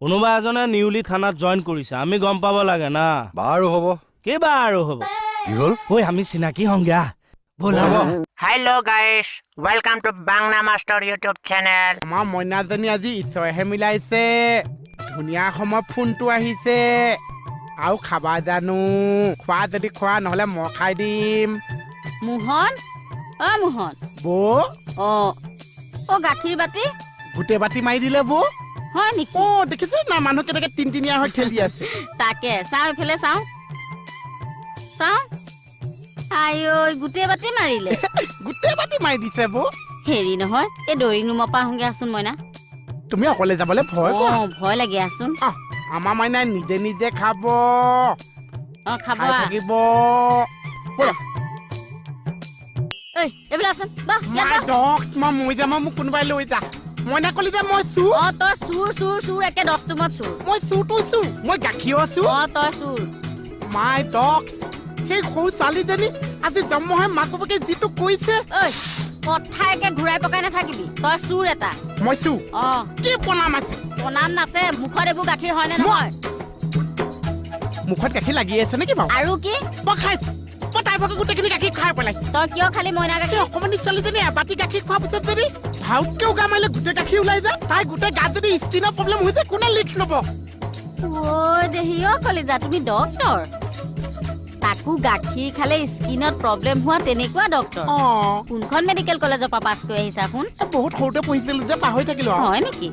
কোনোবা এজনে নিউলি থানাত জয়েন কৰিছে আমি গম পাব লাগে না বাৰু হ'ব কেবা আৰু হ'ব কি হ'ল ওই আমি চিনাকি হংগা বলা Hello guys, welcome to Bangna Master YouTube channel. আমাৰ মইনাজনী আজি ইছয়হে মিলাইছে ধুনীয়া সময় ফোনটো আহিছে আৰু খাবা জানো খোৱা যদি খোৱা নহলে মই খাই দিম মোহন মোহন বৌ ও গাখীৰ বাটি গোটেই বাটি মাৰি দিলে বৌ হয় নেকি দেখিছে না মানুহ কেনেকে তিনিয়া হৈ ঠেলি আছে তাকে চাওঁ এইফালে চাওঁ আইঐ গোটেই বাটি মাৰিলে গোটেই বাটি মাৰি দিছে বৌ হেৰি নহয় এই ড্ৰয়িং ৰুমৰ পৰা আহোঁগে আছোন মইনা তুমি অকলে যাবলৈ ভয় কৰা ভয় লাগি আছোন আমাৰ মাইনাই নিজে নিজে খাব খাব থাকিব এইবিলাক আছোন মই যাম মোক কোনোবাই লৈ যা মইনা কলি যে মই চুৰ তই চুৰ একে 10 তুমত চুৰ মই চুৰ মই গাখীৰ আছো তই চুৰ মাই ডগছ সেই সৰু ছোৱালীজনী আজি জন্ম হৈ মাক বাপেকে যিটো কৈছে কথা একে ঘূৰাই পকাই নাথাকিবি তই চুৰ এটা মই চুৰ কি প্ৰণাম আছে প্ৰণাম নাছে মুখত এইবোৰ গাখীৰ হয়নে নহয় মুখত গাখীৰ লাগি আছে নেকি বাৰু আৰু কি মই খাইছো মই তাই ভাগে গোটেইখিনি গাখীৰ খাই পেলাইছো তই কিয় খালি মইনা গাখীৰ অকমানি ছোৱালীজনী এবাটি গাখীৰ খোৱাৰ পিছত যদি ভাউতকেও গা মাৰিলে গোটেই গাখীৰ ওলাই যায় তাই গোটেই গাত যদি স্কিনৰ প্ৰব্লেম হৈ যায় কোনে লিখ ল'ব দেহি কলিজা তুমি ডক্টৰ তাকো গাখীৰ খালে স্কিনত প্ৰব্লেম হোৱা তেনেকুৱা ডক্টৰ কোনখন মেডিকেল কলেজৰ পৰা পাছ কৰি আহিছা শুন বহুত সৰুতে পঢ়িছিলো যে পাহৰি থাকিলো হয় নেকি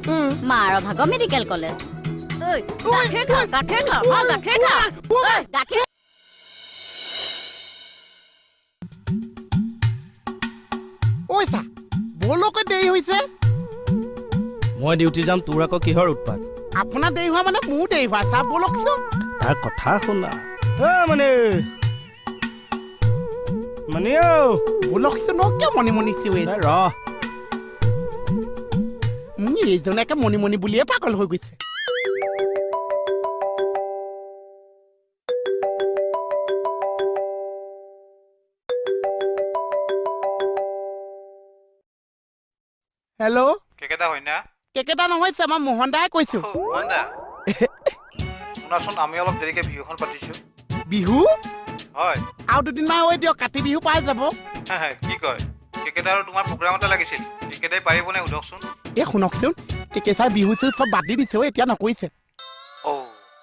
মাৰ ভাগৰ মেডিকেল কলেজ বলকৈ দেৰি হৈছে মই ডিউটি যাম তোৰ আকৌ কিহৰ উৎপাত আপোনাৰ দেৰি হোৱা মানে মোৰ দেৰি হোৱা চা বলকচোন তাৰ কথা শুনা মানে বলকচোন কিয় মণি চিঞৰিছে এইজনে মণি বুলিয়ে পাগল হৈ গৈছে হেল্ল' কেকেটা হয় না কেকেটা নহয় আমাৰ মোহন দাই কৈছো মোহন দা শুনাচোন আমি অলপ দেৰিকে বিহুখন পাতিছো বিহু হয় আৰু দুদিন মান হৈ দিয়ক কাতি বিহু পাই যাব কি কয় কেকেটা আৰু তোমাৰ প্ৰগ্ৰাম এটা লাগিছিল কেকেটাই পাৰিবনে সুধকচোন এই শুনকচোন কেকেটাই বিহু চুৰ চব বাদ দি দিছে এতিয়া নকৰিছে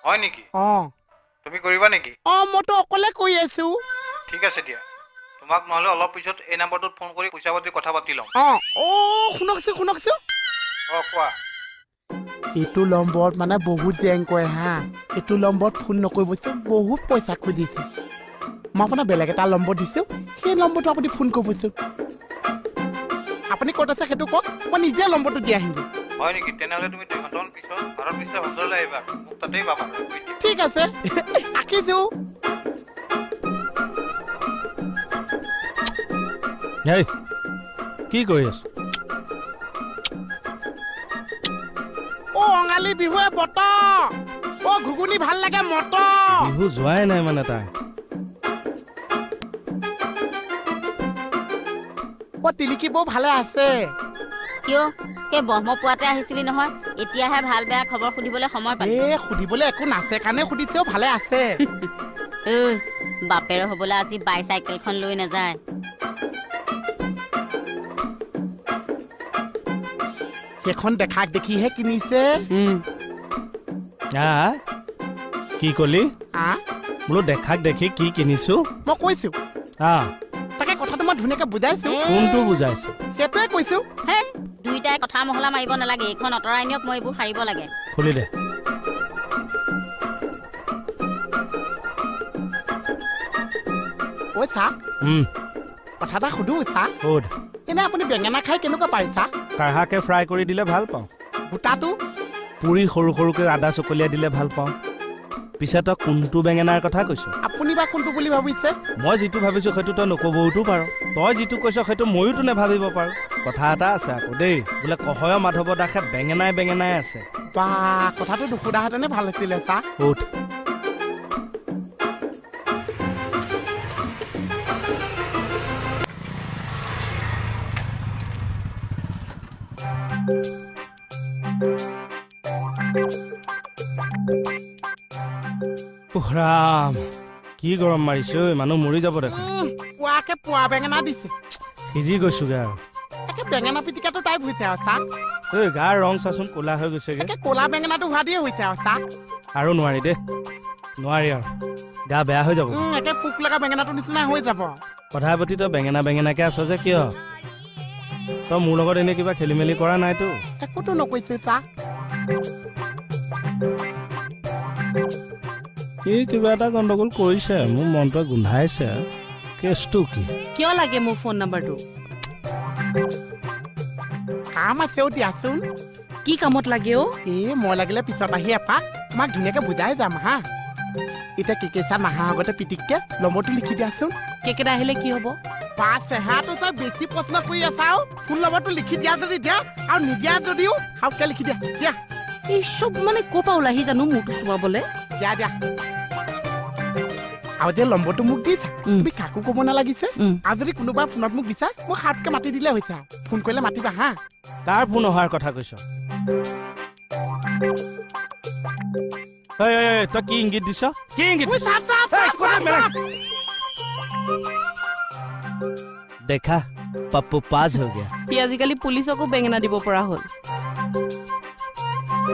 হয় নেকি তুমি কৰিবা নেকি মইতো অকলে কৰি আছো ঠিক আছে দিয়া তোমাক নহলে অলপ পিছত এই নম্বৰটোত ফোন কৰি পইচা পাতি কথা পাতি লম শুনকচোন কোৱা এইটো নম্বৰত মানে বহুত জেং কৰে হা এইটো নম্বৰত ফোন নকৰিবচোন বহুত পইচা খুজিছে মই আপোনাৰ বেলেগ এটা নম্বৰ দিছো সেই নম্বৰটো আপুনি ফোন কৰিবচোন আপুনি ক'ত আছে সেইটো কওক মই নিজে নম্বৰটো দি আহিম হয় নেকি তেনেহ'লে তুমি 2 ঘণ্টামান পিছত ভাৰত বিশ্বৰ বন্দৰলৈ আহিবা মোক তাতেই পাবা ঠিক আছে ৰাখিছো কি কৰি আছ অঙালী বিহুৱে বতৰ ঘুগুনি ভাল লাগে মটৰ বিহু যোৱাই নাই মানে তাই তিলিকি বৌ ভালে আছে কিয় সেই ব্ৰহ্মপুৱাতে আহিছিলি নহয় এতিয়াহে ভাল বেয়া খবৰ সুধিবলৈ সময় পালি সুধিবলৈ একো নাছে কাৰণে সুধিছেও ভালে আছে বাপেৰ হবলৈ আজি বাইচাইকেলখন লৈ নাযায় সেইখন দেখাক দেখিহে কিনিছে কি কলি বোলো দেখাক দেখি কি কিনিছো মই কৈছো তাকে কথাটো মই ধুনীয়াকে বুজাইছো কোনটো বুজাইছো সেইটোৱে কৈছো দুইটাই কথা মহলা মাৰিব নালাগে এইখন অতৰাই নিয়ক মই এইবোৰ সাৰিব লাগে খুলি দে চা কথা এটা সুধো চা এনে আপুনি বেঙেনা খাই কেনেকুৱা পায় চা কাঢ়াকে ফ্ৰাই কৰি দিলে ভাল পাওঁ গোটাটো পুৰি সৰু সৰুকে আদা চকলিয়াই দিলে ভাল পাওঁ পিছে তই কোনটো বেঙেনাৰ কথা কৈছ আপুনি বা কোনটো বুলি ভাবিছে মই যিটো ভাবিছো সেইটো তই নকবওতো পাৰ তই যিটো কৈছ সেইটো ময়োতো নেভাবিব পাৰো কথা এটা আছে আকৌ দেই বোলে কহয় মাধৱ দাসে বেঙেনাই আছে বা কথাটো নুসুধাহেঁতেনে ভাল আছিলে চা ৰাম কি গৰম মাৰিছে ঐ মানুহ মৰি যাব দেখোন পুৱাকে পুৱা বেঙেনা দিছে সিজি গৈছোগে আৰু একে বেঙেনা পিটিকাটো টাইপ হৈছে আৰু চা ঐ গাৰ ৰং চাচোন ক'লা হৈ গৈছেগে একে ক'লা বেঙেনাটো হোৱা দিয়ে হৈছে আৰু চা আৰু নোৱাৰি দেই নোৱাৰি আৰু গা বেয়া হৈ যাব একে পোক লগা বেঙেনাটো নিচিনা হৈ যাব কথা পাতি তই বেঙেনা বেঙেনাকে আছ যে কিয় তই মোৰ লগত এনে কিবা খেলি মেলি কৰা নাইতো একোতো নকৈছে চা সি কিবা এটা গণ্ডগোল কৰিছে মোৰ মনটোৱে গোন্ধাইছে কেছটো কি কিয় লাগে মোৰ ফোন নাম্বাৰটো কাম আছেও দিয়াচোন কি কামত লাগে অ মই লাগিলে পিছত আহি এপাক তোমাক ধুনীয়াকে বুজাই যাম হা এতিয়া কেকেচা নাহা আগতে পিটিককে নম্বৰটো লিখি দিয়াচোন কেকেটা আহিলে কি হ'ব পা চেহেৰাটো চাই বেছি প্ৰশ্ন কৰি আছা আৰু ফোন নম্বৰটো লিখি দিয়া যদি দিয়া আৰু নিদিয়া যদিও হাউকে লিখি দিয়া দিয়া এই চব মানে ক'ৰ পৰা ওলাহি জানো মোৰটো চুবাবলে দিয়া দিয়া আৰু যে নম্বৰটো মোক দিছা তুমি কাকো ক'ব নালাগিছে আৰু যদি কোনোবাই ফোনত মোক দিছা মোক হাতকে মাতি দিলে হৈছে আৰু ফোন কৰিলে মাতিবা হা তাৰ ফোন অহাৰ কথা কৈছ তই কি ইংগিত দিছ কি ইংগিত ঐ, চাপ, চাপ, চাপ, চাপ, চাপ। দেখা পপ্পু পাজ হৈ গয়া সি আজিকালি পুলিচকো বেঙেনা দিব পৰা হ'ল